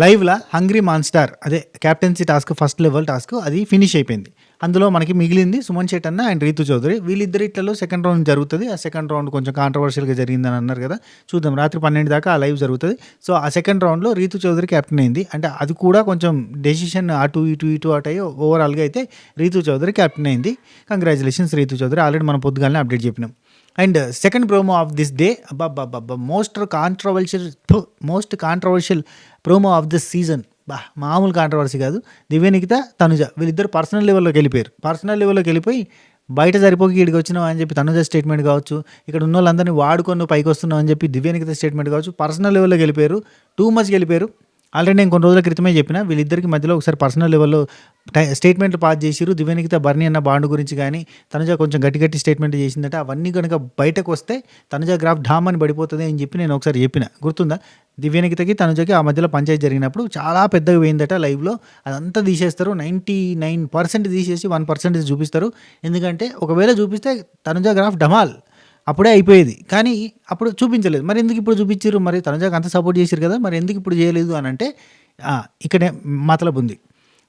లైవ్‌లా 'hungry monster' అదే captaincy task first level task అది finish అయిపోయింది. అందులో మనకి మిగిలింది సుమన్ శెట్టన్న అండ్ రీతు చౌదరి. వీళ్ళిద్దరిట్లలో సెకండ్ రౌండ్ జరుగుతది. ఆ సెకండ్ రౌండ్ కొంచెం కాంట్రోవర్షియల్‌గా జరిగిందని అన్నారు కదా! చూద్దాం రాత్రి 12 దాకా ఆ లైవ్ జరుగుతది. సో, ఆ సెకండ్ రౌండ్‌లో రీతు చౌదరి కెప్టెన్ అయింది. అంటే అది కూడా కొంచెం డెసిషన్ అటు ఇటు ఇటు అటు అయ్యి ఓవరాల్‌గా అయితే రీతు చౌదరి కెప్టెన్ అయింది. కంగ్రాచ్యులేషన్స్ రీతు చౌదరి. ఆల్రెడీ మనం పొద్దుగాలనే అప్డేట్ చెప్పినాం. And second promo of this day అబ్బబ్బబ్బబ్బా! Most controversial promo of this season. మామూలు కాంట్రవర్సీ కాదు. దివ్య నిఖిత, తనుజ వీళ్ళిద్దరు పర్సనల్ లెవెల్లోకి వెళ్ళిపోయారు. పర్సనల్ లెవెల్లోకి వెళ్ళిపోయి బయట సరిపోక ఈడికి వచ్చినావు అని చెప్పి తనుజ స్టేట్మెంట్ కావచ్చు, ఇక్కడ ఉన్న వాళ్ళందరినీ వాడుకొని నువ్వు పైకి వస్తున్నావు అని చెప్పి దివ్య నిఖిత స్టేట్మెంట్ కావచ్చు, పర్సనల్ లెవెల్లోకి వెళ్ళిపోయారు. టూ మచ్ వెళ్ళిపోయారు. ఆల్రెడీ నేను కొన్ని రోజుల క్రితమే చెప్పిన వీళ్ళిద్దరికి మధ్యలో ఒకసారి పర్సనల్ లెవెల్లో స్టేట్మెంట్లు పాస్ చేసిరు. దివ్య నిఖిత బర్నీ అన్న బాండ్ గురించి కానీ తనుజ కొంచెం గట్టి గట్టి స్టేట్మెంట్ చేసిందట. అవన్నీ కనుక బయటకు వస్తే తనుజ గ్రాఫ్ ఢామ్ అని పడిపోతుంది అని చెప్పి నేను ఒకసారి చెప్పిన, గుర్తుందా? దివ్య నిఖితకి తనుజకి ఆ మధ్యలో పంచాయతీ జరిగినప్పుడు చాలా పెద్దగా పోయిందట లైవ్లో. అదంతా తీసేస్తారు. 99% తీసేసి 1% చూపిస్తారు. ఎందుకంటే ఒకవేళ చూపిస్తే తనుజ గ్రాఫ్ ఢమాల్ అప్పుడే అయిపోయేది. కానీ అప్పుడు చూపించలేదు. మరి ఎందుకు ఇప్పుడు చూపించారు? మరి తనుజకి అంత సపోర్ట్ చేశారు కదా, మరి ఎందుకు ఇప్పుడు చేయలేదు అని అంటే ఇక్కడే మతలబు ఉంది.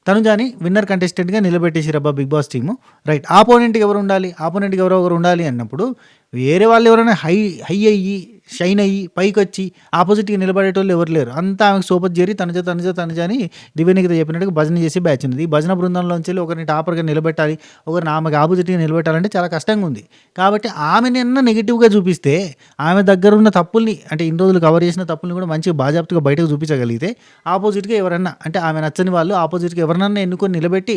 తనుజాని విన్నర్ కంటెస్టెంట్గా నిలబెట్టేసిరబ్బా బిగ్ బాస్ టీము. రైట్. ఆపోనెంట్కి ఎవరు ఉండాలి? ఆపోనెంట్కి ఎవరో ఒకరు ఉండాలి అన్నప్పుడు వేరే వాళ్ళు ఎవరైనా హై అయ్యి షైన్ అయ్యి పైకి వచ్చి ఆపోజిట్గా నిలబడేటోళ్ళు ఎవరు లేరు. అంతా ఆమెకు సోపత్ చేరి తనుజ అని దివ్య నిఖిత చెప్పినట్టుగా భజన చేసి బ్యాచ్ ఉంది. ఈ భజన బృందంలోంచి ఒకరిని టాపర్గా నిలబెట్టాలి, ఒకరిని ఆమెకు ఆపోజిట్గా నిలబెట్టాలంటే చాలా కష్టంగా ఉంది. కాబట్టి ఆమెని అన్న నెగిటివ్గా చూపిస్తే ఆమె దగ్గర ఉన్న తప్పుల్ని, అంటే ఇన్ని రోజులు కవర్ చేసిన తప్పుల్ని కూడా మంచిగా బాజాప్తుగా బయటకు చూపించగలిగితే ఆపోజిట్గా ఎవరన్నా, అంటే ఆమె నచ్చని వాళ్ళు ఆపోజిట్గా ఎవరినన్నా ఎన్నుకొని నిలబెట్టి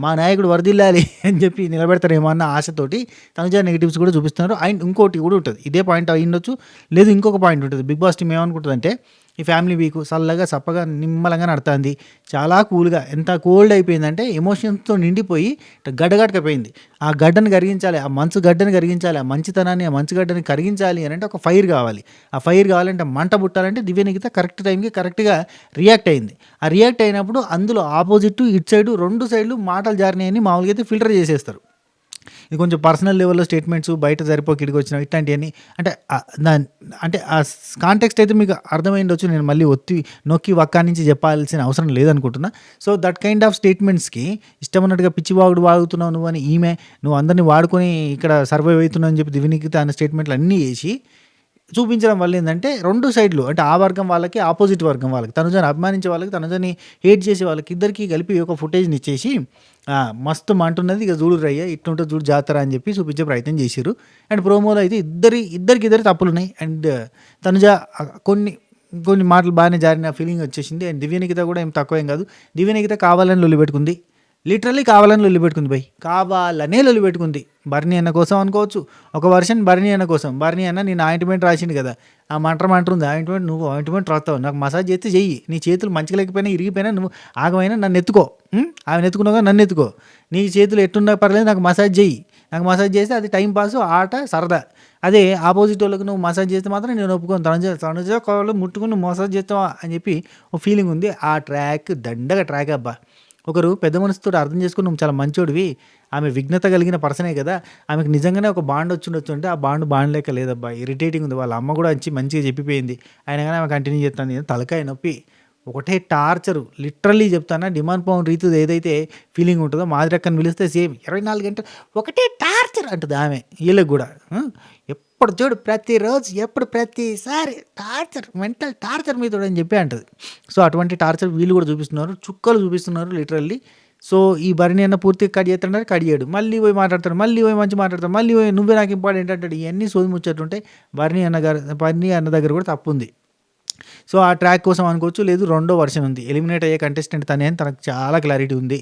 మా నాయకుడు వరదిల్లాలి అని చెప్పి నిలబెడతారేమో అన్న ఆశతోటి తనుజ నెగిటివ్స్ కూడా చూపిస్తున్నారు. అండ్ ఇంకోటి కూడా ఉంటుంది, ఇదే పాయింట్ అయ్యిండొచ్చు, లేదు ఇంకొక పాయింట్ ఉంటుంది. బిగ్ బాస్ టీమ్ ఏమనుకుంటుందంటే ఈ ఫ్యామిలీ వీక్ చల్లగా సప్పగా నిమ్మలంగా నడుతుంది, చాలా కూల్గా. ఎంత కోల్డ్ అయిపోయిందంటే ఎమోషన్స్తో నిండిపోయి గడ్డగట్టకపోయింది. ఆ గడ్డను కరిగించాలి, ఆ మంచు గడ్డను కరిగించాలి, ఆ మంచితనాన్ని ఆ మంచు గడ్డని కరిగించాలి అని అంటే ఒక ఫైర్ కావాలి. ఆ ఫైర్ కావాలంటే మంట పుట్టాలంటే దివ్య నిఖిత కరెక్ట్ టైంకి కరెక్ట్గా రియాక్ట్ అయింది. ఆ రియాక్ట్ అయినప్పుడు అందులో ఆపోజిట్ ఇటు సైడు రెండు సైడ్లు మాటలు జారినాయని మామూలుగా అయితే ఫిల్టర్ చేసేస్తారు. ఇది కొంచెం పర్సనల్ లెవెల్లో స్టేట్మెంట్స్ బయట సరిపోక ఇడికి వచ్చిన ఇట్లాంటివన్నీ అంటే అంటే ఆ కాంటెక్స్ట్ అయితే మీకు అర్థమైండొచ్చు. నేను మళ్ళీ నొక్కి వక్కా నుంచి చెప్పాల్సిన అవసరం లేదనుకుంటున్నా. సో దట్ కైండ్ ఆఫ్ స్టేట్మెంట్స్కి ఇష్టం ఉన్నట్టుగా పిచ్చివాగుడు వాగుతున్నావు నువ్వు అని నువ్వు అందరినీ వాడుకొని ఇక్కడ సర్వైవ్ అవుతున్నావు అని చెప్పి దివ్య నిఖిత అన్న స్టేట్మెంట్లు అన్నీ చేసి చూపించడం వల్ల ఏంటంటే రెండు సైడ్లు, అంటే ఆ వర్గం వాళ్ళకి ఆపోజిట్ వర్గం వాళ్ళకి, తనుజని అభిమానించే వాళ్ళకి తనుజని హేట్ చేసే వాళ్ళకి ఇద్దరికి కలిపి ఒక ఫుటేజ్ని ఇచ్చేసి మస్తు మంటున్నది ఇక చూడు రయ్య ఇట్లుంటే చూడు జాతర అని చెప్పి చూపించే ప్రయత్నం చేశారు. అండ్ ప్రోమోలో అయితే ఇద్దరికి తప్పులు ఉన్నాయి. అండ్ తనుజ కొన్ని మాటలు బాగానే జారిన ఫీలింగ్ వచ్చేసింది. అండ్ దివ్య నిఖిత కూడా ఏం తక్కువేం కాదు. దివ్య నిఖిత కావాలని లొల్లి పెట్టుకుంది, లిటరల్లీ కావాలని లొల్లి పెట్టుకుంది బై, కావాలనే లొల్లి పెట్టుకుంది. బర్నీ అన్న కోసం అనుకోవచ్చు, ఒక వర్షన్ బర్నీ అన్న కోసం. బర్నీ అన్న నేను ఆయింట్మెంట్ రాసిండు కదా, ఆ మంటుంది ఆయింట్మెంట్, నువ్వు ఆయింట్మెంట్ రాస్తావు, నాకు మసాజ్ చేస్తే చెయ్యి, నీ చేతులు మంచిగా లేకపోయినా ఇరిగిపోయినా నువ్వు ఆగమైనా నన్ను ఎత్తుకో, ఆమెను ఎత్తుకున్నావు నన్ను ఎత్తుకో, నీ చేతులు ఎట్టున్నా పర్లేదు నాకు మసాజ్ చెయ్యి, నాకు మసాజ్ చేస్తే అది టైం పాస్ ఆట సరదా. అదే ఆపోజిట్ వాళ్ళకి నువ్వు మసాజ్ చేస్తే మాత్రం నేను ఒప్పుకోను, తనుజ కాళ్ళు ముట్టుకుని నువ్వు మసాజ్ చేస్తావా అని చెప్పి ఒక ఫీలింగ్ ఉంది. ఆ ట్రాక్ దండగా ట్రాక్ అబ్బా. ఒకరు పెద్ద మనసుతో అర్థం చేసుకుని నువ్వు చాలా మంచోడివి, ఆమె విఘ్నత కలిగిన పర్సనే కదా, ఆమెకు నిజంగానే ఒక బాండ్ వచ్చి ఉండొచ్చు అంటే ఆ బాండ్ లేక లేదబ్బా, ఇరిటేటింగ్ ఉంది. వాళ్ళ అమ్మ కూడా వచ్చి మంచిగా చెప్పిపోయింది, అయినా కానీ ఆమె కంటిన్యూ చేస్తాను. తలకాయ నొప్పి, ఒకటే టార్చరు. లిటరల్లీ చెప్తానా, డిమాండ్ పవన్ రీతు ఏదైతే ఫీలింగ్ ఉంటుందో మాదిరక్కని పిలిస్తే సేమ్ 24 గంటలు ఒకటే టార్చర్ అంటుంది ఆమె. వీళ్ళకి కూడా ఎప్పుడు చూడు ప్రతిరోజు ప్రతిసారి టార్చర్, మెంటల్ టార్చర్ మీద అని చెప్పి అంటుంది. సో అటువంటి టార్చర్ వీళ్ళు కూడా చూపిస్తున్నారు, చుక్కలు చూపిస్తున్నారు లిటరల్లీ. సో ఈ బర్నీ అన్న పూర్తిగా కట్ చేస్తాడు, కట్ చేయడు, మళ్ళీ పోయి మాట్లాడతాడు, మళ్ళీ పోయి మంచి మాట్లాడతాడు, మళ్ళీ పోయి నువ్వే నాకు ఇంపార్టెంట్ అంటాడు. ఇవన్నీ సోది ముచ్చట్టుంటాయి. బర్నీ అన్న దగ్గర కూడా తప్పు ఉంది. సో ఆ ట్రాక్ కోసం అనుకోవచ్చు, లేదు రెండో వర్షన్ ఉంది. ఎలిమినేట్ అయ్యే కంటెస్టెంట్ తనే అని తనకు చాలా క్లారిటీ ఉంది.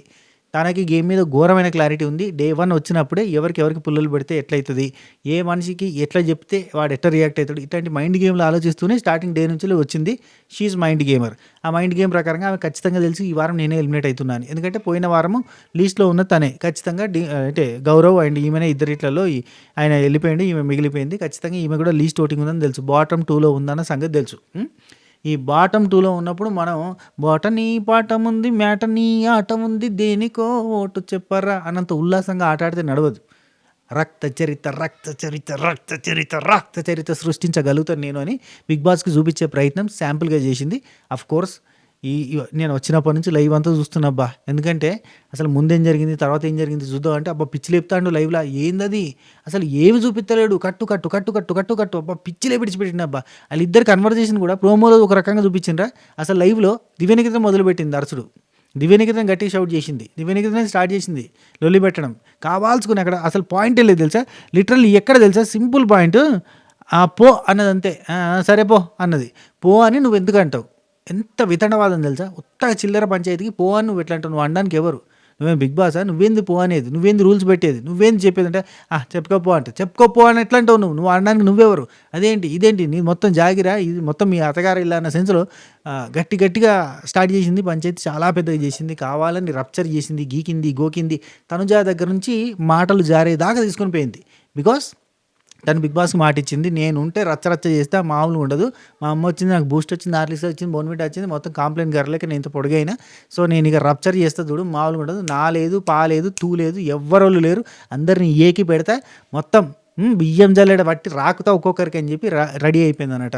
తనకి గేమ్ మీద ఘోరమైన క్లారిటీ ఉంది. డే 1 వచ్చినప్పుడే ఎవరికి పుల్లలు పెడితే ఎట్లయితుంది, ఏ మనిషికి ఎట్లా చెప్తే వాడు ఎట్లా రియాక్ట్ అవుతాడు, ఇట్లాంటి మైండ్ గేమ్లు ఆలోచిస్తూనే స్టార్టింగ్ డే నుంచి వచ్చింది. She mind gamer. ఆ మైండ్ గేమ్ ప్రకారంగా ఆమె ఖచ్చితంగా తెలిసి ఈ వారం నేనే ఎలిమినేట్ అవుతున్నాను. ఎందుకంటే పోయిన వారము లీస్ట్లో ఉన్న తనే ఖచ్చితంగా అంటే గౌరవ్ అండ్ ఈమెనే ఇద్దరిట్లలో ఆయన వెళ్ళిపోయింది, ఈమె మిగిలిపోయింది. ఖచ్చితంగా ఈమె కూడా లీస్ట్ ఓటింగ్ ఉందని తెలుసు, బాటమ్ 2లో ఉందన్న సంగతి తెలుసు. ఈ బాటమ్ 2లో ఉన్నప్పుడు మనం బాటనీ పాఠం ఉంది, మ్యాటనీ ఆటం ఉంది, దేనికో ఓటు చెప్పరా అన్నంత ఉల్లాసంగా ఆట ఆడితే నడవదు. రక్త చరిత్ర సృష్టించగలుగుతాను నేను అని బిగ్ బాస్కి చూపించే ప్రయత్నం శాంపుల్గా చేసింది. అఫ్ కోర్స్ నేను వచ్చినప్పటి నుంచి లైవ్ అంతా చూస్తున్నా. ఎందుకంటే అసలు ముందేం జరిగింది, తర్వాత ఏం జరిగింది చూద్దాం అంటే పిచ్చి లేపుతాండు లైవ్‌ల. ఏందది అసలు ఏమి చూపిత్తలేడు. కట్టు, కట్టు, కట్టు, కట్టు, కట్టు, కట్టు పిచ్చి లేపిడిచిపెట్టిండబ్బా! ఆళ్ళిద్దరి కన్వర్జేషన్ కూడా ప్రోమోలో ఒక రకంగా చూపించిండ్రా, అసలు లైవ్‌లో దివ్యనికిత మొదలుపెట్టింది అరుసుడు. దివ్యనికితను గట్టిగా షౌట్ చేసింది. దివ్యనికితనే స్టార్ట్ చేసింది లొల్లి పెట్టడం. కావాల్సుకుని అక్కడ అసలు పాయింటే లేదు తెలుసా? లిటరల్లీ ఎక్కడ తెలుసా? Simple point. పో అన్నది అంతే. సరే పో అన్నది. పో అని నువ్వెందుకంటావు? ఎంత వితండవాదం తెలుసా? ఉత్తగా చిల్లర పంచాయతీకి పో అని నువ్వు ఎట్లా అంటావు? నువ్వు అనడానికి ఎవరు? నువ్వేం బిగ్ బాసా? నువ్వేంది పో అనేది? నువ్వేంది రూల్స్ పెట్టేది? నువ్వేంది చెప్పేది అంటే చెప్పుకోపో అంటే చెప్పుకోపో అని ఎట్లా అంటావు నువ్వు? నువ్వు అనడానికి నువ్వెవరు? అదేంటి ఇదేంటి నీ మొత్తం జాగిరా, ఇది మొత్తం మీ అత్తగారు ఇల్లా అన్న సెన్స్‌లో గట్టిగా స్టార్ట్ చేసింది పంచాయతీ. చాలా పెద్దగా చేసింది. కావాలని రప్చర్ చేసింది, గీకింది, గోకింది. తనుజ దగ్గర నుంచి మాటలు జారేదాకా తీసుకొని పోయింది. బికాస్ తను బిగ్ బాస్కి మాట ఇచ్చింది, నేను ఉంటే రచ్చ చేస్తే మామూలుగా ఉండదు. మా అమ్మ వచ్చింది, నాకు బూస్ట్ వచ్చింది, హార్లిక్స్ వచ్చింది, బోన్విటా వచ్చింది, మొత్తం కాంప్లైంట్ గర్లేక నేను ఇంత పొడుగైనా. సో నేను ఇక రప్చర్ చేస్తా చూడు, మామూలుగా ఉండదు. నా లేదు, పా లేదు, తూ లేదు, ఎవ్వరోళ్ళు లేరు, అందరిని ఏకి పెడతా, మొత్తం బియ్యం జల్లెడ పట్టి రాకుతా ఒక్కొక్కరికి అని చెప్పి రెడీ అయిపోయింది అన్నట్టు.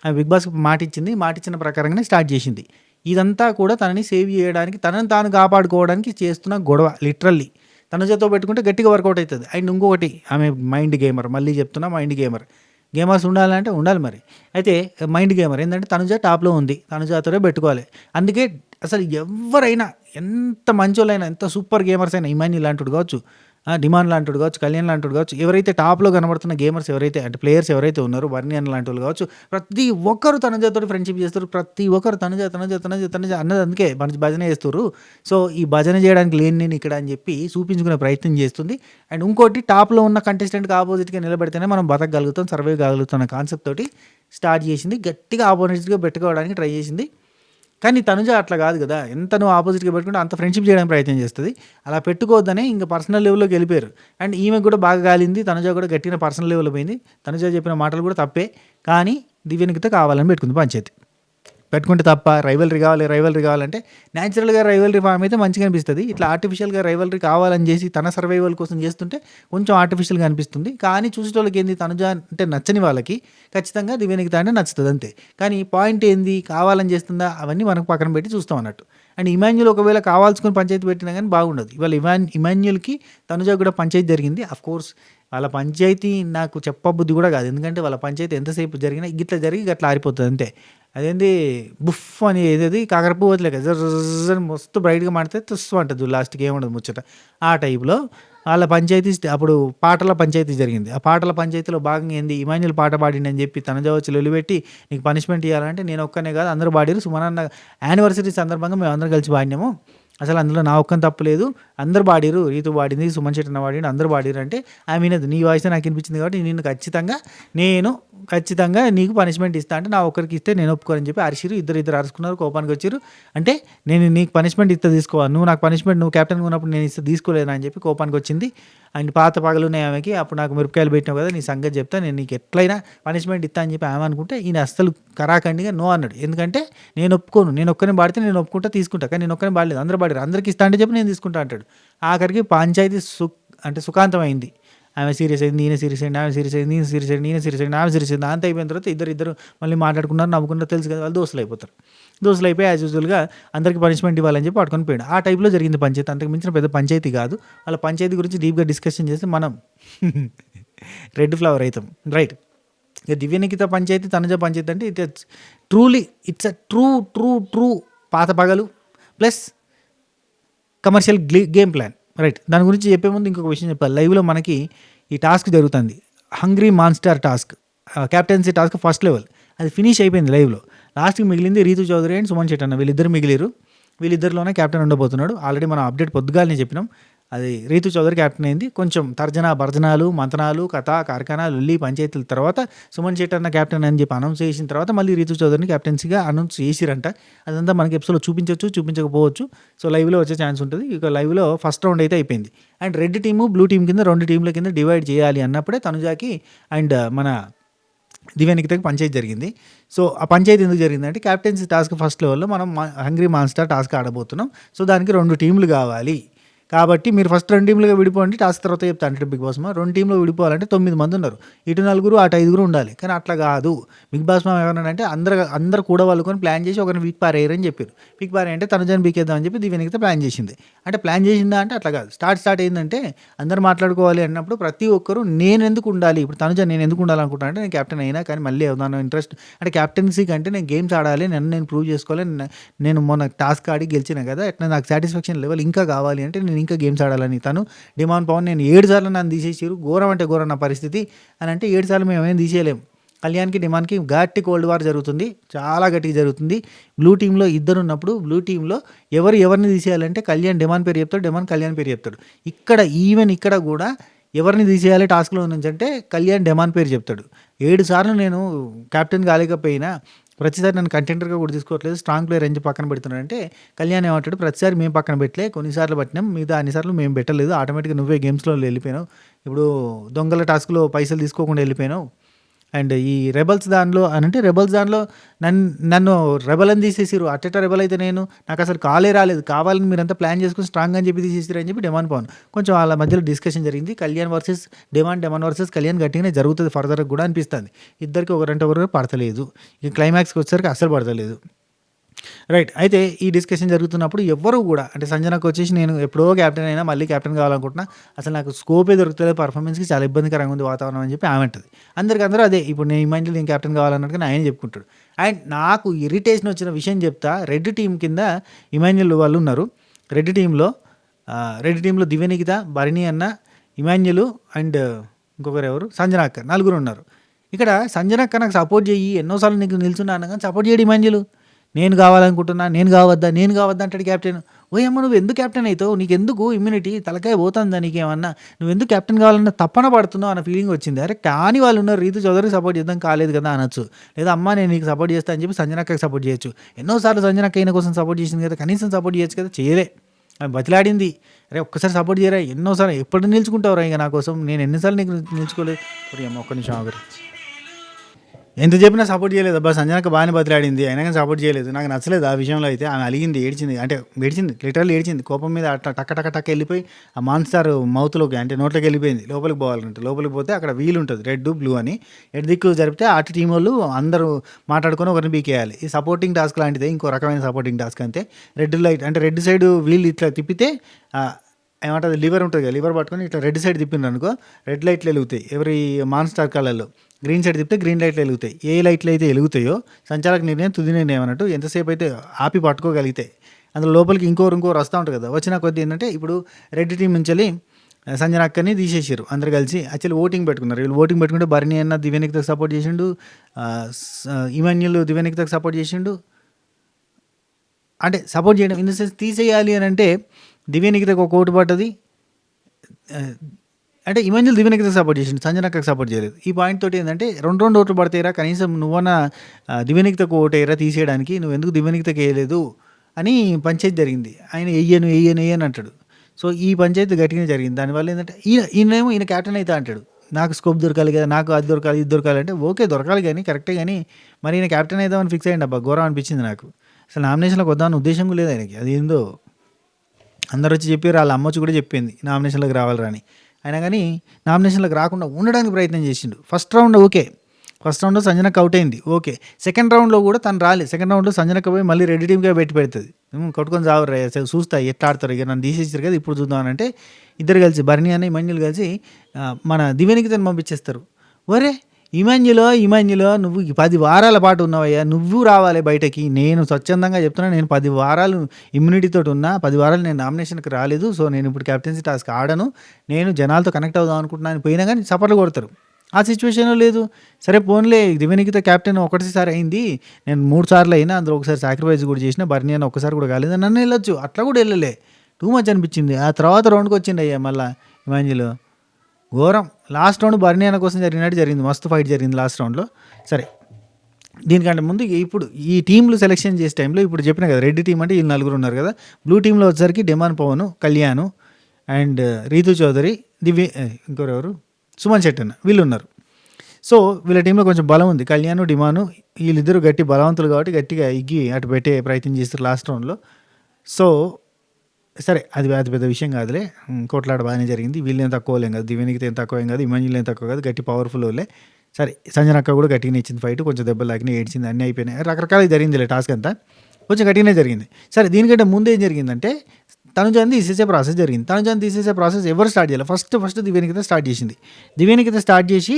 ఆమె బిగ్ బాస్కి మాట ఇచ్చింది. మాట ఇచ్చిన ప్రకారంగానే స్టార్ట్ చేసింది. ఇదంతా కూడా తనని సేవ్ చేయడానికి, తనని తాను కాపాడుకోవడానికి చేస్తున్న గొడవ. లిటరల్లీ తనుజతో పెట్టుకుంటే గట్టిగా వర్కౌట్ అవుతుంది. అండ్ ఇంకొకటి, ఆమె మైండ్ గేమర్. మళ్ళీ చెప్తున్నా, మైండ్ గేమర్. గేమర్స్ ఉండాలంటే ఉండాలి మరి. అయితే మైండ్ గేమర్ ఏంటంటే తనుజ టాప్లో ఉంది, తనుజతోనే పెట్టుకోవాలి. అందుకే అసలు ఎవరైనా, ఎంత మంచోళ్ళైనా, ఎంత సూపర్ గేమర్స్ అయినా, ఇమాన్యుల్ లాంటివాడు కావచ్చు, డిమాండ్ లాంటివాడు కావచ్చు, కళ్యాణ్ లాంటివాడు కావచ్చు, ఎవరైతే టాప్లో కనబడుతున్న గేమర్స్ ఎవరైతే అంటే ప్లేయర్స్ ఎవరైతే ఉన్నారో, వర్ణి అన్న లాంటి వాళ్ళు కావచ్చు, ప్రతి ఒక్కరు తనుజతో ఫ్రెండ్షిప్ చేస్తారు. ప్రతి ఒక్కరు తనుజ అన్నది అందుకే భజన చేస్తారు. సో ఈ భజన చేయడానికి లేని నేను ఇక్కడ అని చెప్పి చూపించుకునే ప్రయత్నం చేస్తుంది. అండ్ ఇంకోటి, టాప్లో ఉన్న కంటెస్టెంట్కి ఆపోజిట్గా నిలబడితేనే మనం బతకగలుగుతాం, సర్వే కాగలుగుతాం అన్న కాన్సెప్ట్ తోటి స్టార్ట్ చేసింది. గట్టిగా ఆపోజిట్గా పెట్టుకోవడానికి ట్రై చేసింది. కానీ తనుజ అట్లా కాదు కదా. ఎంత నువ్వు ఆపోజిట్గా పెట్టుకుంటే అంత ఫ్రెండ్షిప్ చేయడానికి ప్రయత్నం చేస్తుంది. అలా పెట్టుకోవద్దనే ఇంకా పర్సనల్ లెవెల్లోకి వెళ్ళిపోయారు. అండ్ ఈమె కూడా బాగా గాలింది. తనుజ కూడా గట్టిగా పర్సనల్ లెవెల్లో పోయింది. తనుజ చెప్పిన మాటలు కూడా తప్పే, కానీ దివ్యనికిత కావాలని పెట్టుకుంది పంచాయతీ. పెట్టుకుంటే తప్ప. రైవల్రీ కావాలంటే న్యాచురల్గా రైవల్రీ ఫామ్ అయితే మంచిగా అనిపిస్తుంది. ఇట్లా ఆర్టిఫిషియల్గా రైవల్రీ కావాలని చేసి తన సర్వైవల్ కోసం చేస్తుంటే కొంచెం ఆర్టిఫిషియల్గా అనిపిస్తుంది. కానీ చూసేటోళ్ళకి ఏంది, తనుజ అంటే నచ్చని వాళ్ళకి ఖచ్చితంగా దివ్యనికిత అంటే నచ్చుతుంది అంతే. కానీ పాయింట్ ఏంది, కావాలని చేస్తుందా, అవన్నీ మనకు పక్కన పెట్టి చూస్తాం అన్నట్టు. అండ్ ఇమాన్యుల్ ఒకవేళ కావాల్సుకొని పంచాయతీ పెట్టినా కానీ బాగుండదు. ఇవాళ ఇమాన్యుల్కి తనుజ కూడా పంచాయతీ జరిగింది. అఫ్కోర్స్ వాళ్ళ పంచాయతీ నాకు చెప్పబుద్ధి కూడా కాదు. ఎందుకంటే వాళ్ళ పంచాయతీ ఎంతసేపు జరిగినా గిట్లా జరిగి గట్లా ఆరిపోతుంది అంతే. అదేంది బుఫ్ అని ఏదేది కాకరపువ్వు వదిలేక జర్ర మస్తు బ్రైట్గా మాడితే తుస్సు అంటుంది, లాస్ట్కి ఏముండదు ముచ్చట. ఆ టైప్లో వాళ్ళ పంచాయతీ అప్పుడు పాటల పంచాయతీ జరిగింది. ఆ పాటల పంచాయతీలో భాగంగా ఏంది, ఇమాన్యుల్ పాట పాడిండి అని చెప్పి తనుజ వచ్చి లొల్లిపెట్టి నీకు పనిష్మెంట్ ఇవ్వాలంటే నేను ఒక్కనే కాదు అందరూ పాడిరు. సుమనన్న యానివర్సరీ సందర్భంగా మేము అందరం కలిసి పాడినాము. అసలు అందులో నా ఒక్కని తప్పలేదు, అందరు పాడిరు, రీతు పాడింది, సుమన్ శెట్టి పాడిండు, అందరు పాడిరు అంటే ఆమె వినదు. నీ వాయిస్ నాకు వినిపించింది కాబట్టి నేను ఖచ్చితంగా నీకు పనిష్మెంట్ ఇస్తా అంటే, నా ఒక్కరికి ఇస్తే నేను ఒప్పుకోని చెప్పి అరిసిరు. ఇద్దరు అరుచుకున్నారు, కోపానికి వచ్చారు. అంటే నేను నీకు పనిష్మెంట్ ఇస్తా తీసుకోవాలి, నువ్వు నాకు పనిష్మెంట్ నువ్వు కెప్టెన్గా ఉన్నప్పుడు నేను ఇస్తే తీసుకోలేను అని చెప్పి కోపానికి వచ్చింది. అండ్ పాత పగలు ఉన్నాయి ఆమెకి, అప్పుడు నాకు మిరపకాయలు పెట్టినావు కదా, నీ సంగతి చెప్తా, నేను నీకు ఎట్లయినా పనిష్మెంట్ ఇస్తా అని చెప్పి ఆమె అనుకుంటే ఈయన అస్సలు కరాఖండిగా నో అన్నాడు. ఎందుకంటే నేను ఒప్పుకోను, నేను ఒక్కరిని పాడితే నేను ఒప్పుకుంటా తీసుకుంటా, కానీ నేను ఒక్కరిని పాడలేదు, అందరూ పాడారు, అందరికి ఇస్తా అంటే చెప్పి నేను తీసుకుంటా అంటాడు. ఆఖరికి పంచాయతీ సుఖాంతమైంది. ఆమె సీరియస్ అయింది, ఈయన సీరియస్ అయింది, ఆమె సీరియస్ అయింది, ఈయన సీరియస్ అయింది, ఈయన సీరియస్ అయింది, ఆమె సీరియస్ అయింది. అంత అయిపోయిన తర్వాత ఇద్దరు మళ్ళీ మాట్లాడుకున్నారు, నవ్వుకున్నారు. తెలుసు కదా వాళ్ళు దోస్తులు అయిపోతారు. దోస్తులు అయిపోయి యాజ్ యూజువల్గా అందరికీ పనిష్మెంట్ ఇవ్వాలని చెప్పి పట్టుకొని పోయాడు. ఆ టైప్లో జరిగింది పంచాయతీ. అంతకు మించిన పెద్ద పంచాయతీ కాదు. వాళ్ళ పంచాయతీ గురించి డీప్గా డిస్కషన్ చేస్తే మనం రెడ్ ఫ్లవర్ అవుతాం, రైట్. ఇక దివ్యనికిత పంచాయతీ, తనుజ పంచాయతీ అంటే ఇట్స్ అ ట్రూ పాత పగలు plus commercial game plan, right. దాని గురించి చెప్పే ముందు ఇంకొక విషయం చెప్పాలి. లైవ్లో మనకి ఈ టాస్క్ జరుగుతుంది, hungry monster task, captaincy task first level. అది ఫినిష్ అయిపోయింది లైవ్లో. లాస్ట్కి మిగిలింది రీతు చౌదరి అండ్ సుమన్ శెట్టి అన్న, వీళ్ళిద్దరు మిగిలిరు. వీళ్ళిద్దరిలోనే క్యాప్టెన్ ఉండబోతున్నాడు. ఆల్రెడీ మనం అప్డేట్ పొద్దుగాలనే చెప్పినాం. అది రీతు చౌదరి క్యాప్టెన్ అయింది. కొంచెం తర్జన భర్జనాలు, మంతనాలు, కథ కార్ఖానా లొల్లి పంచాయతీల తర్వాత సుమన్ శెట్టి అన్న క్యాప్టెన్ అని చెప్పి అనౌన్స్ చేసిన తర్వాత మళ్ళీ రీతు చౌదరిని క్యాప్టెన్సీగా అనౌన్స్ చేసిరంట. అదంతా మనకి ఎపిసోడ్లో చూపించకపోవచ్చు. సో లైవ్లో వచ్చే ఛాన్స్ ఉంటుంది. ఇక లైవ్లో ఫస్ట్ రౌండ్ అయితే అయిపోయింది. And red team blue team కింద 2 టీంల కింద డివైడ్ చేయాలి అన్నప్పుడే తనుజాకి అండ్ మన దివ్యనికితకి పంచాయతీ జరిగింది. సో ఆ పంచాయతీ ఎందుకు జరిగిందంటే, క్యాప్టెన్సీ టాస్క్ ఫస్ట్ లెవెల్లో మనం హంగ్రీ మాన్స్టర్ టాస్క్ ఆడబోతున్నాం. సో దానికి 2 టీంలు కావాలి. కాబట్టి మీరు ఫస్ట్ 2 టీమ్లుగా విడిపోండి. టాస్క్ తర్వాత చెప్తా అంటాడు బిగ్ బాస్ మామ. 2 టీమ్‌లో విడిపోవాలంటే 9 మంది ఉన్నారు. ఇటు నలుగురు, అటు ఐదుగురు ఉండాలి. కానీ అట్లా కాదు. బిగ్ బాస్ మామ ఏమన్నాడంటే అందరూ కూడబలుకొని ప్లాన్ చేసి ఒకరిని పీకి పారేయరని చెప్పారు. పీకి పారేయి అంటే తనుజని పీకేద్దాం అని చెప్పి దివ్యనికిత ప్లాన్ చేసింది. అంటే ప్లాన్ చేసిందా అంటే అట్లా కాదు. స్టార్ట్ అయిందంటే అందరూ మాట్లాడుకోవాలి అన్నప్పుడు ప్రతి ఒక్కరు నేనెందుకు ఉండాలి, ఇప్పుడు తనుజ నేను ఎందుకు ఉండాలనుకుంటున్నా అంటే నేను కెప్టెన్ అయినా కానీ మళ్ళీ అవుతాను ఇంట్రెస్ట్ అంటే కెప్టెన్సీ కంటే నేను గేమ్స్ ఆడాలి, నేను ప్రూవ్ చేసుకోవాలి. నేను మొన్న టాస్క్ ఆడి గెలిచిన కదా, అట్లా నాకు సాటిస్ఫాక్షన్ లెవెల్ ఇంకా కావాలి అంటే నేను ఇంకా గేమ్స్ ఆడాలని తను డిమాండ్ పవన్ నేను 7 సార్లు నన్ను తీసేసారు, ఘోరం అంటే ఘోరం నా పరిస్థితి అని అంటే 7 సార్లు మేము ఏం తీసేయలేము. కళ్యాణ్కి డిమాండ్కి గట్టి కోల్డ్ వార్ జరుగుతుంది, చాలా గట్టిగా జరుగుతుంది. బ్లూ టీంలో ఇద్దరు ఉన్నప్పుడు బ్లూ టీంలో ఎవరిని తీసేయాలంటే కళ్యాణ్ డిమాండ్ పేరు చెప్తాడు, డిమాండ్ కళ్యాణ్ పేరు చెప్తాడు. ఇక్కడ కూడా ఎవరిని తీసేయాలి టాస్క్లో నుంచి అంటే కళ్యాణ్ డిమాండ్ పేరు చెప్తాడు. 7 సార్లు నేను కెప్టెన్ కాలేకపోయినా ప్రతిసారి నన్ను కంటెంటర్గా కూడా తీసుకోవట్లేదు, స్ట్రాంగ్ ప్లేయర్ అని పక్కన పెడుతున్నాడు అంటే కళ్యాణ్ ఏమంటాడు, ప్రతిసారి మేము పక్కన పెట్టలే, కొన్నిసార్లు పట్టినాం, మిగతా అన్నిసార్లు మేము పెట్టలేదు, ఆటోమేటిక్గా నువ్వే గేమ్స్లో వెళ్ళిపోయినావు, ఇప్పుడు దొంగల టాస్క్లో పైసలు తీసుకోకుండా వెళ్ళిపోయినావు. అండ్ ఈ రెబల్స్ దానిలో అంటే రెబల్స్ దానిలో నన్ను రెబల్ అని తీసేసారు, అట్టెట రెబల్ అయితే నాకు అసలు కాలే రాలేదు, కావాలని మీరంతా ప్లాన్ చేసుకుని స్ట్రాంగ్ అని చెప్పి తీసేసారు అని చెప్పి డిమాండ్ పవన్ కొంచెం వాళ్ళ మధ్యలో డిస్కషన్ జరిగింది. Kalyan versus demand versus Kalyan గట్టిగానే జరుగుతుంది ఫర్దర్గా కూడా అనిపిస్తుంది. ఇద్దరికి ఒకరంటే ఒకరు పడతలేదు, ఈ క్లైమాక్స్కి వచ్చేసరికి అస్సలు పడతలేదు. రైట్. అయితే ఈ డిస్కషన్ జరుగుతున్నప్పుడు ఎవ్వరు కూడా అంటే సంజనకు వచ్చేసి నేను ఎప్పుడో క్యాప్టెన్ అయినా మళ్ళీ క్యాప్టెన్ కావాలనుకుంటున్నా, అసలు నాకు స్కోపే దొరుకుతలేదు, పర్ఫార్మెన్స్కి చాలా ఇబ్బందికరంగా ఉంది వాతావరణం అని చెప్పి ఆమె అంటుంది. అందరూ అదే ఇప్పుడు నేను ఇమాంజిల్ నేను క్యాప్టెన్ కావాలన్నట్టు ఆయన చెప్పుకుంటాడు. అండ్ నాకు ఇరిటేషన్ వచ్చిన విషయం చెప్తా, రెడ్ టీం కింద ఇమాన్యుల్ వాళ్ళు ఉన్నారు. రెడ్ టీంలో దివ్యనికిత, భరణి అన్న, ఇమాన్యులు అండ్ ఇంకొకరు ఎవరు సంజన అక్క, నలుగురు ఉన్నారు. ఇక్కడ సంజన అక్క నాకు సపోర్ట్ చేయి, ఎన్నోసార్లు నీకు నిల్చున్నాను కానీ సపోర్ట్ చేయడు ఇమాన్యులు. నేను కావాలనుకుంటున్నా, నేను కావద్దా అంటాడు క్యాప్టెన్. ఓయమ్మ నువ్వు ఎందుకు క్యాప్టెన్ అవుతావు, నీకెందుకు ఇమ్యూనిటీ తలకాయ పోతుందా నీకేమన్నా, నువ్వెందుకు క్యాప్టెన్ కావాలన్న తప్పన పడుతున్నావు అన్న ఫీలింగ్ వచ్చింది. అరే కానీ వాళ్ళు ఉన్నారు, రీతు చౌదరికి సపోర్ట్ చేద్దాం కాలేదు కదా అనొచ్చు, లేదా అమ్మ నేను నీకు సపోర్ట్ చేస్తా అని చెప్పి సంజనక్కకి సపోర్ట్ చేయొచ్చు. ఎన్నోసార్లు సంజనక్క అయిన కోసం సపోర్ట్ చేసింది కదా, కనీసం సపోర్ట్ చేయొచ్చు కదా, చేయలే. బతిలాడింది, అరే ఒక్కసారి సపోర్ట్ చేయరా, ఎన్నోసార్లు ఎప్పుడు నిల్చుకుంటావురా ఇంకా నా కోసం, నేను ఎన్నిసార్లు నీకు నిల్చుకోలేదు. అమ్మ ఒక్క నిమిషం ఆగరు, ఎంత చెప్పినా సపోర్ట్ చేయలేదు అబ్బా. సంజనక్క బాగానే బతిలాడింది, అయినా కానీ సపోర్ట్ చేయలేదు. నాకు నచ్చలేదు ఆ విషయంలో. అయితే ఆమె అలిగింది, ఏడ్చింది, లిటరల్లీ ఏడ్చింది, కోపం మీద అట్లా టక్క వెళ్ళిపోయి ఆ మాన్స్టార్ మౌత్లోకి అంటే నోట్లోకి వెళ్ళిపోయింది. లోపలికి పోవాలంటే లోపలికి పోతే అక్కడ వీల్ ఉంటుంది రెడ్ బ్లూ అని, ఎడ్ దిక్కు జరిపితే అటు టీం వాళ్ళు అందరూ మాట్లాడుకొని ఒకరిని బీకేయాలి. ఈ సపోర్టింగ్ టాస్క్ లాంటిదే, ఇంకో రకమైన సపోర్టింగ్ టాస్క్. అంతే రెడ్ లైట్ అంటే రెడ్ సైడ్ వీల్ ఇట్లా తిప్పితే ఏమంటుంది లివర్ ఉంటుంది కదా, లివర్ పట్టుకొని ఇట్లా రెడ్ సైడ్ తిప్పిండ్రు అనుకో రెడ్ లైట్లు వెలుగుతాయి. ఎవరి మాన్స్టార్ కలర్లో గ్రీన్ సైడ్ తిప్పితే గ్రీన్ లైట్లు వెలుగుతాయి. ఏ లైట్లు అయితే వెలుగుతాయో సంచాలక నిర్ణయం తుది నిర్ణయం అన్నట్టు ఎంతసేపు అయితే ఆపి పట్టుకోగలిగితే అందులో లోపలికి ఇంకోరు వస్తూ ఉంటుంది కదా. వచ్చిన కొద్ది ఏంటంటే ఇప్పుడు రెడ్ టీం నుంచి సంజన అక్కని తీసేసారు అందరు కలిసి. యాక్చువల్లీ ఓటింగ్ పెట్టుకున్నారు. వీళ్ళు ఓటింగ్ పెట్టుకుంటే భరణి అన్న దివ్యనికితకు సపోర్ట్ చేసిండు, ఇమాన్యుల్ దివ్యనికితకు సపోర్ట్ చేసిండు. అంటే సపోర్ట్ చేయడం ఇన్ ద సెన్స్ తీసేయాలి అని అంటే దివ్యనికితకు ఒక ఓటు పడ్డది, అంటే ఇమాన్యుల్ దివ్యనికితకు సపోర్ట్ చేసిండు, సంజనక్కకు సపోర్ట్ చేయలేదు. ఈ పాయింట్ తోటి ఏంటంటే రెండు ఓట్లు పడతాయిరా, కనీసం నువ్వన్న దివ్యనికితకు ఓటేరా తీసేయడానికి, నువ్వు ఎందుకు దివ్యనికితకు వేయలేదు అని పంచాయతీ జరిగింది. ఆయన వెయ్యను అంటాడు. సో ఈ పంచాయతీ గట్టిగానే జరిగింది. దానివల్ల ఏంటంటే ఈయన క్యాప్టెన్ అయితే అంటాడు నాకు స్కోప్ దొరకాలి కదా, నాకు అది దొరకాలి ఇది దొరకాలి అంటే ఓకే దొరకాలి కానీ కరెక్టే, కానీ మరి ఈయన క్యాప్టెన్ అవుదామని ఫిక్స్ అయ్యండి. అబ్బా ఘోరం అనిపించింది నాకు. అసలు నామినేషన్లోకి వద్దామని ఉద్దేశం లేదు ఆయనకి. అది ఏందో అందరు వచ్చి చెప్పారు, వాళ్ళ అమ్మ వచ్చి కూడా చెప్పింది నామినేషన్లోకి రావాలరా అని. అయినా కానీ నామినేషన్లోకి రాకుండా ఉండడానికి ప్రయత్నం చేసిండు. ఫస్ట్ రౌండ్లో సంజనకు అవుట్ అయింది, ఓకే. సెకండ్ రౌండ్లో కూడా తను రాలేదు. సెకండ్ రౌండ్లో సంజనకు పోయి మళ్ళీ రెడ్ టీమ్గా పెడుతుంది, కొట్టుకొని చావరు అసలు చూస్తా ఎట్లా ఆడతారు, ఇక నన్ను తీసేసారు కదా ఇప్పుడు చూద్దామనంటే ఇద్దరు కలిసి భరణి అని ఇమాన్యుల్ కలిసి మన దివ్యనికితను పంపించేస్తారు. ఒరే ఇమాన్యులో నువ్వు 10 వారాల పాటు ఉన్నావయ్యా, నువ్వు రావాలి బయటకి. నేను స్వచ్ఛందంగా చెప్తున్నా, నేను 10 వారాలు ఇమ్యూనిటీతో ఉన్నా, 10 వారాలు నేను నామినేషన్కి రాలేదు. సో నేను ఇప్పుడు క్యాప్టెన్సీ టాస్క్ ఆడను, నేను జనాలతో కనెక్ట్ అవుదాం అనుకుంటున్నాను. పోయినా కానీ సపోర్ట్లు కొడతారు. ఆ సిచ్యువేషన్లో లేదు. సరే పోన్లే దివ్యనికిత క్యాప్టెన్ ఒకటిసారి అయింది, నేను 3 సార్లు అయినా, అందులో ఒకసారి సాక్రిఫైస్ కూడా చేసిన, భరణి అని ఒక్కసారి కూడా కాలేదు, నన్ను వెళ్ళొచ్చు. అట్లా కూడా వెళ్ళలే, టూ మచ్ అనిపించింది. ఆ తర్వాత రౌండ్కి వచ్చింది అయ్యా మళ్ళీ ఇమాన్యుల్, ఘోరం. లాస్ట్ రౌండ్ భరణి అన్న కోసం జరిగింది, మస్తు ఫైట్ జరిగింది లాస్ట్ రౌండ్లో. సరే దీనికంటే ముందు ఇప్పుడు ఈ టీంలు సెలెక్షన్ చేసే టైంలో ఇప్పుడు చెప్పిన కదా రెడ్ టీం అంటే వీళ్ళు 4 ఉన్నారు కదా. బ్లూ టీంలో వచ్చేసరికి డిమాండ్ పవన్, కళ్యాణ్ అండ్ రీతు చౌదరి, ఇంకోరెవరు సుమన్ శెట్టన్న, వీళ్ళు ఉన్నారు. సో వీళ్ళ టీంలో కొంచెం బలం ఉంది. కళ్యాణ్ డిమాను వీళ్ళిద్దరూ బలవంతులు కాబట్టి గట్టిగా ఇగ్గి అటు పెట్టే ప్రయత్నం చేస్తారు లాస్ట్ రౌండ్లో. సో సరే అది పెద్ద విషయం కాదులే. కొట్లాట బాగానే జరిగింది. వీళ్ళేం తక్కువలేం కాదు. దివ్యనికిత ఏం తక్కువ ఏం కాదు. ఇమాన్యుల్ ఏం తక్కువ కాదు. గట్టి పవర్‌ఫుల్ ఓళ్ళే. సరే సంజన అక్క కూడా గట్టిగానే ఇచ్చింది ఫైట్. కొంచెం దెబ్బలు తాకినాయి, ఏడ్చింది, అన్నీ అయిపోయినాయి. రకరకాలుగా జరిగిందిలే టాస్క్ అంతా. కొంచెం గట్టిగానే జరిగింది. సరే దీనికంటే ముందు ఏం జరిగిందంటే తనుజాని తీసేసే ప్రాసెస్ జరిగింది. తనుజాని తీసేసే ప్రాసెస్ ఎవరు స్టార్ట్ చేయాలి? ఫస్ట్ దివ్యనికిత స్టార్ట్ చేసింది. దివ్యనికిత స్టార్ట్ చేసి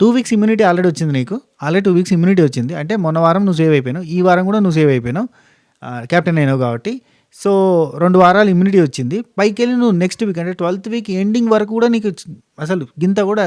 2 వీక్స్ ఇమ్యూనిటీ ఆల్రెడీ వచ్చింది నీకు. ఆల్రెడీ 2 వీక్స్ ఇమ్యూనిటీ వచ్చింది. అంటే మొన్న వారం నువ్వు సేవ్ అయిపోయినావు. ఈ వారం కూడా నువ్వు సేవ్ అయిపోయినావు. కెప్టెన్ అయినావు కాబట్టి. సో 2 వారాలు ఇమ్యూనిటీ వచ్చింది. పైకెళ్ళి నువ్వు నెక్స్ట్ వీక్ అంటే 12th వీక్ ఎండింగ్ వరకు కూడా నీకు అసలు గింత కూడా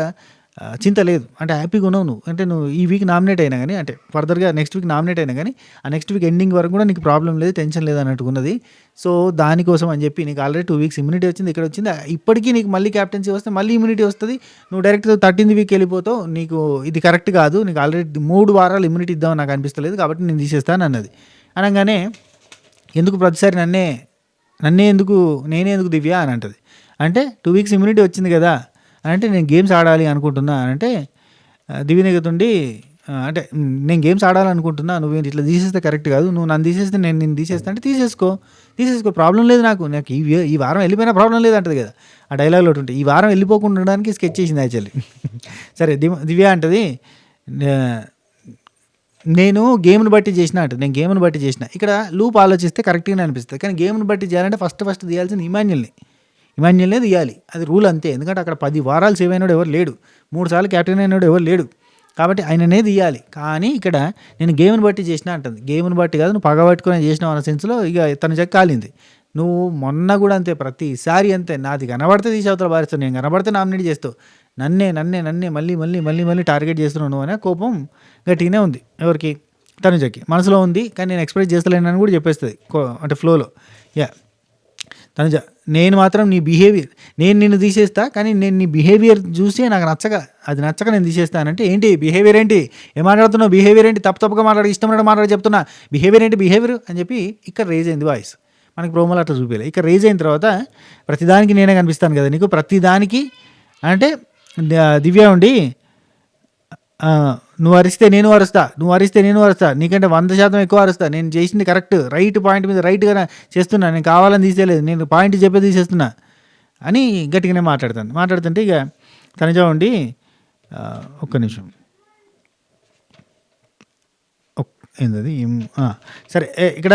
చింత లేదు. అంటే హ్యాపీగా ఉన్నావు నువ్వు. అంటే నువ్వు ఈ వీక్ నామినేట్ అయినా కానీ, అంటే ఫర్దర్గా నెక్స్ట్ వీక్ నామినేట్ అయినా కానీ ఆ నెక్స్ట్ వీక్ ఎండింగ్ వరకు కూడా నీకు ప్రాబ్లం లేదు, టెన్షన్ లేదు అన్నట్టుగా ఉన్నది. సో దానికోసం అని చెప్పి నీకు ఆల్రెడీ 2 వీక్స్ ఇమ్యూనిటీ వచ్చింది, ఇక్కడ వచ్చింది. ఇప్పటికీ నీకు మళ్ళీ క్యాప్టెన్సీ వస్తే మళ్ళీ ఇమ్యూనిటీ వస్తుంది. నువ్వు డైరెక్ట్ 13th వీక్ వెళ్ళిపోతావు. నీకు ఇది కరెక్ట్ కాదు. నీకు ఆల్రెడీ 3 వారాలు ఇమ్యూనిటీ ఇద్దామని నాకు అనిపిస్తలేదు, కాబట్టి నేను తీసేస్తాను అన్నది. అనగానే ఎందుకు ప్రతిసారి నేనే ఎందుకు దివ్య అని అంటది. అంటే 2 వీక్స్ ఇమ్యూనిటీ వచ్చింది కదా అని అంటే, నేను గేమ్స్ ఆడాలి అనుకుంటున్నా అని అంటే దివ్యనికిత ఉండి అంటే నేను గేమ్స్ ఆడాలనుకుంటున్నా, నువ్వు ఇట్లా తీసేస్తే కరెక్ట్ కాదు, నువ్వు నన్ను తీసేస్తే నేను తీసేస్తా అంటే తీసేసుకో ప్రాబ్లం లేదు నాకు ఈ వారం వెళ్ళిపోయినా ప్రాబ్లం లేదు అంటది కదా. ఆ డైలాగ్లో ఒకటి ఉంటుంది. ఈ వారం వెళ్ళిపోకుండా ఉండడానికి స్కెచ్ చేసింది యాక్చువల్లీ. సరే దివ్య అంటది నేను గేమ్ని బట్టి చేసిన అంటది. నేను గేమ్ని బట్టి చేసిన. ఇక్కడ లూప్ ఆలోచిస్తే కరెక్ట్గానే అనిపిస్తుంది. కానీ గేమ్ని బట్టి చేయాలంటే ఫస్ట్ తీయాల్సింది ఇమాన్యుల్నే తీయాలి. అది రూల్ అంతే. ఎందుకంటే అక్కడ 10 వారాలు సేవ్ అయినాడు ఎవరు లేడు, 3 సార్లు క్యాప్టెన్ అయినాడు ఎవరు లేడు, కాబట్టి ఆయననే తీయాలి. కానీ ఇక్కడ నేను గేమ్ని బట్టి చేసిన అంటుంది. గేమ్ని బట్టి కాదు, నువ్వు పగబట్టుకుని చేసినావు అన్న సెన్స్లో ఇక తను కాలింది. నువ్వు మొన్న కూడా అంతే, ప్రతిసారి అంతే. నాది కనబడితే తీసి అవతల భారిస్తావు, నేను కనబడితే నామినేట్ చేస్తావు, నన్నే మళ్ళీ టార్గెట్ చేస్తున్నావు నువ్వు అనే కోపం గట్టిగానే ఉంది. ఎవరికి? తనుజకి మనసులో ఉంది. కానీ నేను ఎక్స్ప్రెస్ చేస్తలేనని కూడా చెప్పేస్తుంది అంటే ఫ్లోలో. తనుజ నేను మాత్రం నీ బిహేవియర్, నేను నిన్ను తీసేస్తా, కానీ నేను నీ బిహేవియర్ చూసి నాకు నచ్చక నేను తీసేస్తానంటే ఏంటి బిహేవియర్, ఏంటి ఏం మాట్లాడుతున్నావు, బిహేవియర్ ఏంటి, తప్పుగా మాట్లాడి ఇష్టం మాట్లాడి చెప్తున్నా, బిహేవియర్ అని చెప్పి ఇక్కడ రేజ్ అయింది వాయిస్. మనకి ప్రోమోలో అట్లా చూపించాలి. ఇక్కడ రేజ్ అయిన తర్వాత ప్రతిదానికి నేనే కనిపిస్తాను కదా నీకు, ప్రతిదానికి అంటే దివ్య ఉండి నువ్వు అరిస్తే నేను అరుస్తా, నీకంటే 100% ఎక్కువ అరుస్తా, నేను చేసింది కరెక్ట్, రైట్ పాయింట్ మీద రైట్గా చేస్తున్నా, నేను కావాలని తీసేయలేదు, నేను పాయింట్ చెప్పే తీసేస్తున్నా అని గట్టిగానే మాట్లాడుతుంటే ఇక తనుజ ఉండి ఒక్క నిమిషం ఏంటది సరే ఇక్కడ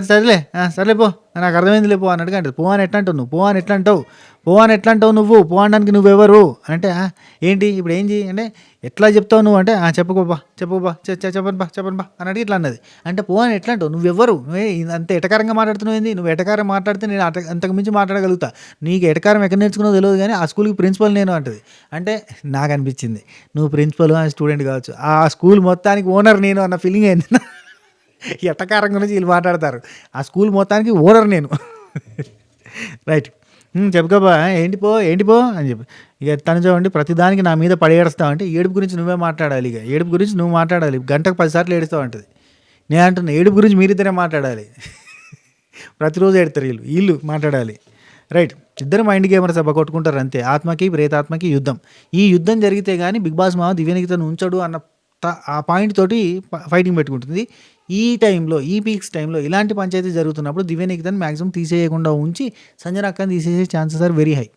సరేలే పో, నాకు అర్థమైంది లేపో అన్నట్టుగా అంటే, పో అని ఎట్లా అంటావు నువ్వు పో అనడానికి నువ్వెవరు అంటే, ఏంటి ఇప్పుడు ఏం చేయి అంటే, ఎట్లా చెప్తావు నువ్వు అంటే, చెప్పను బా అన్నట్టు ఇట్లా అన్నది. అంటే పో అని ఎట్లా అంటావు, నువ్వెవరు, అంత ఎటకారంగా మాట్లాడుతున్నావు ఏంది, నువ్వు ఎటకారం మాట్లాడితే నేను అంతకు మించి మాట్లాడగలుగుతా, నీకు ఎటకారం ఎక్కడ నేర్చుకున్నావు తెలియదు, కానీ ఆ స్కూల్కి ప్రిన్సిపల్ నేను అంటది. అంటే నాకు అనిపించింది నువ్వు ప్రిన్సిపల్ స్టూడెంట్ కావచ్చు, ఆ స్కూల్ మొత్తానికి ఓనర్ నేను అన్న ఫీలింగ్ అయింది. ఎటకారం గురించి వీళ్ళు మాట్లాడతారు, ఆ స్కూల్ మొత్తానికి ఓనర్ నేను. రైట్, చెప్పుకోబా ఏంటిపో అని చెప్పి ఇక తను చూడండి ప్రతిదానికి నా మీద పడేస్తావు అంటే, ఏడుపు గురించి నువ్వే మాట్లాడాలి, ఇక ఏడుపు గురించి నువ్వు మాట్లాడాలి, గంటకు 10 సార్లు ఏడుస్తావు అంటది. నేను అంటున్నా ఏడుపు గురించి మీరిద్దరే మాట్లాడాలి, ప్రతిరోజు ఏడుతారు వీళ్ళు మాట్లాడాలి. రైట్, ఇద్దరు మైండ్ గేమర్స్ కొట్టుకుంటారు అంతే. ఆత్మకి ప్రేతాత్మకి యుద్ధం. ఈ యుద్ధం జరిగితే కానీ బిగ్ బాస్ మామ దివ్యనికితను ఉంచడు అన్న ఆ పాయింట్ తోటి ఫైటింగ్ పెట్టుకుంటుంది. ఈ టైంలో, ఈ పీక్స్ టైంలో ఇలాంటి పంచాయతీ జరుగుతున్నప్పుడు దివ్యనికితను మ్యాక్సిమం తీసేయకుండా ఉంచి సంజన అక్కని తీసేసే ఛాన్సెస్ ఆర్ వెరీ హై.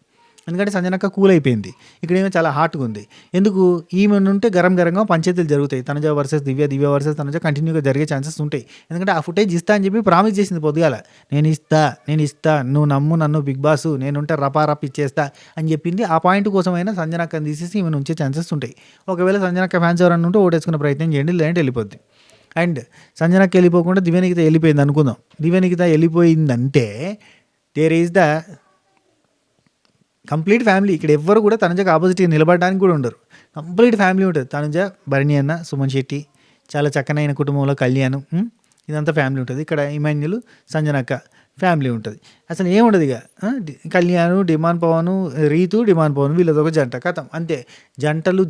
ఎందుకంటే సంజన అక్క కూల్ అయిపోయింది, ఇక్కడేమో చాలా హాట్గా ఉంది. ఎందుకు ఈమె ఉంటే గరంగా పంచాయతీలు జరుగుతాయి. తనుజ వర్సెస్ దివ్య వర్సెస్ తనుజ కంటిన్యూగా జరిగే ఛాన్సెస్ ఉంటాయి. ఎందుకంటే ఆ ఫుటేజ్ ఇస్తా అని చెప్పి ప్రామిస్ చేసింది పొద్దుగాల, నేను ఇస్తా నువ్వు నమ్ము నన్ను బిగ్ బాస్, నేనుంటే రపారప్ ఇచ్చేస్తా అని చెప్పింది. ఆ పాయింట్ కోసమైనా సంజన అక్కని తీసేసి ఈమె ఉంచే ఛాన్సెస్ ఉంటాయి. ఒకవేళ సంజన అక్క ఫ్యాన్స్ ఎవరన్నా ఉంటే ఓటేసుకునే ప్రయత్నం చేయండి, లేదంటే వెళ్ళిపోద్ది. అండ్ సంజనకి వెళ్ళిపోకుండా దివ్యనికిత వెళ్ళిపోయింది అనుకుందాం. దివ్యనికిత వెళ్ళిపోయిందంటే there is the complete family. ఇక్కడ ఎవ్వరు కూడా తనుజకు ఆపోజిట్గా నిలబడడానికి కూడా ఉండరు. కంప్లీట్ ఫ్యామిలీ ఉంటుంది. తనుజ, భరణి అన్న, సుమన్ శెట్టి, చాలా చక్కనైన కుటుంబంలో కళ్యాణం, ఇదంతా ఫ్యామిలీ ఉంటుంది. ఇక్కడ ఇమాన్యుల్, సంజనక్క ఫ్యామిలీ ఉంటుంది. అసలు ఏముండదు ఇక కళ్యాణ్, డిమాండ్ పవన్, రీతు, డిమాండ్ పవన్ వీళ్ళది ఒక జంట కథం అంతే.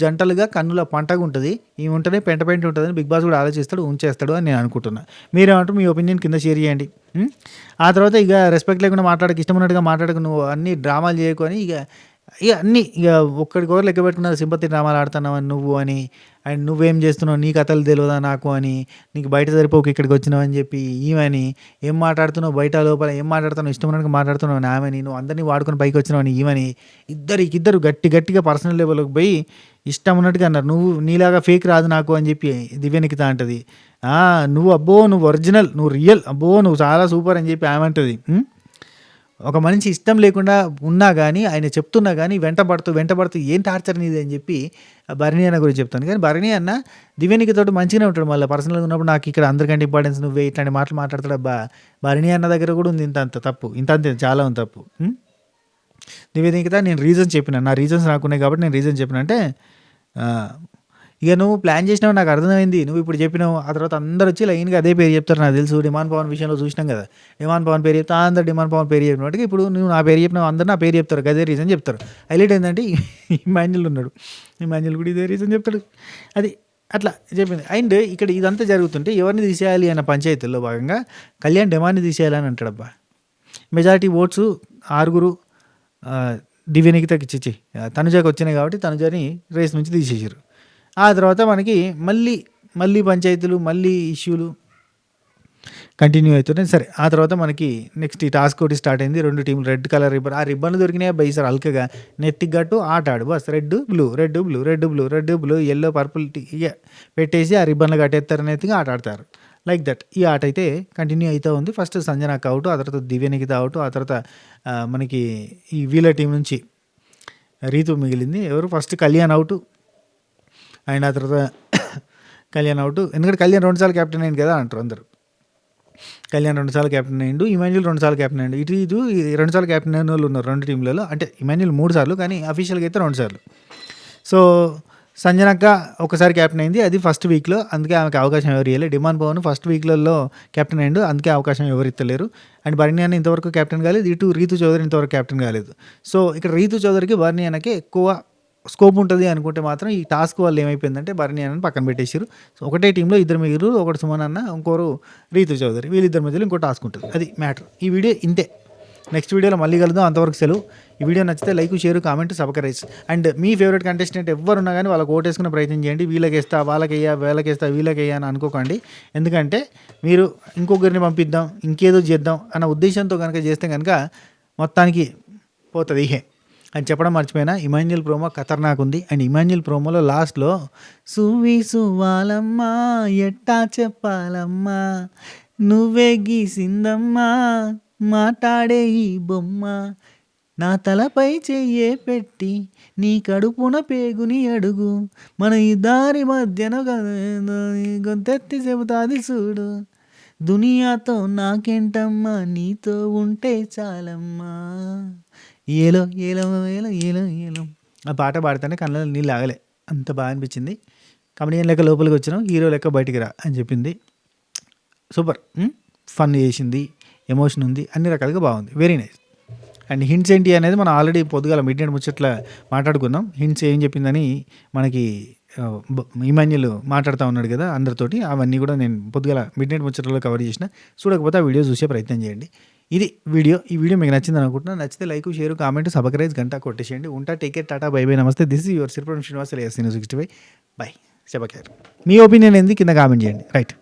జంటలుగా కన్నుల పంటగా ఉంటుంది. ఈ ఉంటేనే పెంట ఉంటుందని బిగ్ బాస్ కూడా ఆలోచిస్తాడు, ఉంచేస్తాడు అని నేను అనుకుంటున్నా. మీరేమంటారు, మీ ఒపీనియన్ కింద షేర్ చేయండి. ఆ తర్వాత ఇక రెస్పెక్ట్ లేకుండా ఇష్టం ఉన్నట్టుగా మాట్లాడకు, నువ్వు అన్ని డ్రామాలు చేయకొని ఇక ఇక అన్నీ ఇక ఒక్కడికొకరు లెక్క పెట్టుకున్నారు. సింపతి డ్రామాలు ఆడుతున్నావని నువ్వు అని, అండ్ నువ్వేం చేస్తున్నావు నీ కథలు తెలియదా నాకు అని, నీకు బయట సరిపోక ఇక్కడికి వచ్చినావు అని చెప్పి ఈమెని, ఏం మాట్లాడుతున్నావు బయట లోపల ఏం మాట్లాడుతున్నావు ఇష్టం ఉన్నట్టుగా మాట్లాడుతున్నావు అని ఆమెని, నువ్వు అందరినీ వాడుకొని పైకి వచ్చినావు అని ఈమెని, ఇద్దరు గట్టిగా పర్సనల్ లెవెల్కి పోయి ఇష్టం ఉన్నట్టుగా అన్నారు. నువ్వు నీలాగా ఫేక్ రాదు నాకు అని చెప్పి దివ్యనికిత అంటది. నువ్వు అబ్బో నువ్వు ఒరిజినల్, నువ్వు రియల్, అబ్బో నువ్వు చాలా సూపర్ అని చెప్పి ఆమె అంటది. ఒక మనిషి ఇష్టం లేకుండా ఉన్నా కానీ ఆయన చెప్తున్నా కానీ వెంటబడుతూ ఏం టార్చర్ నీది అని చెప్పి భరణి అన్న గురించి చెప్తాను. కానీ భరణి అన్న దివ్యనికితో మంచిగానే ఉంటాడు. మళ్ళీ పర్సనల్గా ఉన్నప్పుడు నాకు ఇక్కడ అందరికంటే ఇంపార్టెన్స్ నువ్వే ఇట్లాంటి మాటలు మాట్లాడతాడు. భరణి అన్న దగ్గర కూడా ఉంది ఇంత తప్పు, ఇంతే చాలా ఉంది తప్పు. దివ్యనికిత నేను రీజన్స్ చెప్పిన, నా రీజన్స్ నాకున్నాయి కాబట్టి నేను రీజన్ చెప్పిన అంటే, ఇక నువ్వు ప్లాన్ చేసినావు నాకు అర్థమైంది, నువ్వు ఇప్పుడు చెప్పినావు. ఆ తర్వాత అందరూ వచ్చి లైన్గా అదే పేరు చెప్తారు. నాకు తెలుసు డిమాండ్ పవన్ విషయంలో చూసినాం కదా, డిమాండ్ పవన్ పేరు చెప్తా అందరు డిమాండ్ పవన్ పేరు చెప్పినట్టుగా ఇప్పుడు నువ్వు నా పేరు చెప్పినావు, అందరూ నా పేరు చెప్తారు, అదే రీజన్ చెప్తారు. హైలైట్ ఏంటంటే ఇమాన్యుల్ ఉన్నాడు, ఇమాన్యుల్ కూడా ఇదే రీజన్ చెప్తాడు. అది అట్లా చెప్పింది. అండ్ ఇక్కడ ఇదంతా జరుగుతుంటే ఎవరిని తీసేయాలి అన్న పంచాయతీల్లో భాగంగా కళ్యాణ్ డిమాండ్ని తీసేయాలని అంటాడబ్బా. మెజారిటీ ఓట్స్ 6 దివ్యనికితకి ఇచ్చి తనుజాకి వచ్చినాయి కాబట్టి తనుజాని రేస్ నుంచి తీసేసారు. ఆ తర్వాత మనకి మళ్ళీ పంచాయతీలు మళ్ళీ ఇష్యూలు కంటిన్యూ అవుతున్నాయి. సరే ఆ తర్వాత మనకి నెక్స్ట్ ఈ టాస్క్ ఒకటి స్టార్ట్ అయింది. 2 టీంలు రెడ్ కలర్ రిబ్బన్, ఆ రిబ్బన్లు దొరికినాయి అబ్బాయి సార్ అల్కగా నెత్తికి గట్టు ఆట ఆడు bus red blue yellow purple ఇక పెట్టేసి ఆ రిబ్బన్లు కట్టేస్తారు నెత్తిగా ఆట ఆడతారు. లైక్ దట్ ఈ ఆట అయితే కంటిన్యూ అవుతూ ఉంది. ఫస్ట్ సంజనాకి అవుట్, ఆ తర్వాత దివ్యనికిత అవుట్, ఆ తర్వాత మనకి ఈ వీళ్ళ టీం నుంచి రీతు మిగిలింది. ఎవరు ఫస్ట్ కళ్యాణ్ అవుట్, అండ్ ఆ తర్వాత కళ్యాణ్ అవుట్. ఎందుకంటే కళ్యాణ్ 2 సార్లు క్యాప్టెన్ అయింది కదా అంటారు అందరు. కళ్యాణ్ 2 సార్లు క్యాప్టెన్ అయ్యిండు, ఇమాన్యుల్ 2 సార్లు క్యాప్టెన్ అయ్యిండు. ఇటు 2 సార్లు క్యాప్టెన్ అయిన వాళ్ళు ఉన్నారు 2 టీంలలో. అంటే ఇమాన్యుల్ 3 సార్లు కానీ అఫీషియల్గా అయితే 2 సార్లు. సో సంజనక్క ఒకసారి క్యాప్టెన్ అయింది, అది ఫస్ట్ వీక్లో, అందుకే ఆమెకు అవకాశం ఎవరు ఇవ్వలేదు. డిమాండ్ పవన్ ఫస్ట్ వీక్లలో క్యాప్టెన్ అయ్యిండు, అందుకే అవకాశం ఎవరు ఇస్తలేరు. అండ్ భరణి అన్న ఇంతవరకు క్యాప్టెన్ కాలేదు, ఇటు రీతు చౌదరి ఇంతవరకు క్యాప్టెన్ కాలేదు. సో ఇక్కడ రీతు చౌదరికి భరణి అన్నకి ఎక్కువ స్కోప్ ఉంటుంది అనుకుంటే మాత్రం ఈ టాస్క్ వల్ల ఏమైపోయిందంటే భరణి అన్నని పక్కన పెట్టేసారు. సో ఒకటే టీంలో 2 మిగిలిరు, ఒకటి సుమన్ అన్న, ఇంకోరు రీతు చౌదరి, వీళ్ళిద్దరి మధ్యలో ఇంకో టాస్క్ ఉంటుంది. అది మ్యాటర్. ఈ వీడియో ఇంతే. నెక్స్ట్ వీడియోలో మళ్ళీ కలుద్దాం. అంతవరకు సెలవు. ఈ వీడియో నచ్చితే like, share, comment, subscribe. And me favourite contestant ఎవరున్నా కానీ వాళ్ళకి ఓటేసుకునే ప్రయత్నం చేయండి. వీళ్ళకేస్తా వీళ్ళకేయ్యా అని అనుకోకండి. ఎందుకంటే మీరు ఇంకొకరిని పంపిద్దాం ఇంకేదో చేద్దాం అన్న ఉద్దేశంతో కనుక చేస్తే కనుక మొత్తానికి పోతుంది ఇహే అని చెప్పడం మర్చిపోయినా. ఇమాన్యుల్ ప్రోమో ఖతర్నాక్ ఉంది. అండ్ ఇమాన్యుల్ ప్రోమోలో లాస్ట్లో సువాలమ్మా ఎట్టా చెప్పాలమ్మా నువ్వే గీసిందమ్మా మాట్లాడే ఈ బొమ్మ నా తలపై చెయ్యే పెట్టి నీ కడుపున పేగుని అడుగు మన ఈ దారి మధ్యన గొంతెత్తి చెబుతాది చూడు దునియాతో నాకేంటమ్మా నీతో ఉంటే చాలమ్మా ఏలో ఏలో ఏలో ఏలో ఏలో. ఆ పాట పాడితేనే కళ్ళలో నీళ్ళు ఆగలే, అంత బాగా అనిపించింది. కమెడియన్ లెక్క లోపలికి వచ్చినావు, హీరో లెక్క బయటికి రా అని చెప్పింది. సూపర్ ఫన్ చేసింది, ఎమోషన్ ఉంది, అన్ని రకాలుగా బాగుంది. Very nice. అండ్ హింట్స్ ఏంటి అనేది మనం ఆల్రెడీ పొద్దుగాల మిడ్ నైట్ ముచ్చట్ల మాట్లాడుకుందాం. హింట్స్ ఏం చెప్పిందని మనకి ఇమాన్యుల్ మాట్లాడుతూ ఉన్నాడు కదా అందరితోటి, అవన్నీ కూడా నేను పొద్దుగాల మిడ్ నైట్ ముచ్చట్లలో కవర్ చేసిన. చూడకపోతే ఆ వీడియో చూసే ప్రయత్నం చేయండి. ఇది వీడియో. ఈ వీడియో మీకు నచ్చిందని అనుకుంటున్నా. నచ్చితే లైక్, షేర్, కామెంట్, సబ్స్క్రైబ్ గంట కొట్టేసేయండి. ఉంటా. Take care, tata, bye bye, namaste. This is your Siripuram Srinivas, SC News 65. Bye. శబకేర్. మీ ఒపీనియన్ ఏంది కింద కామెంట్ చేయండి. రైట్.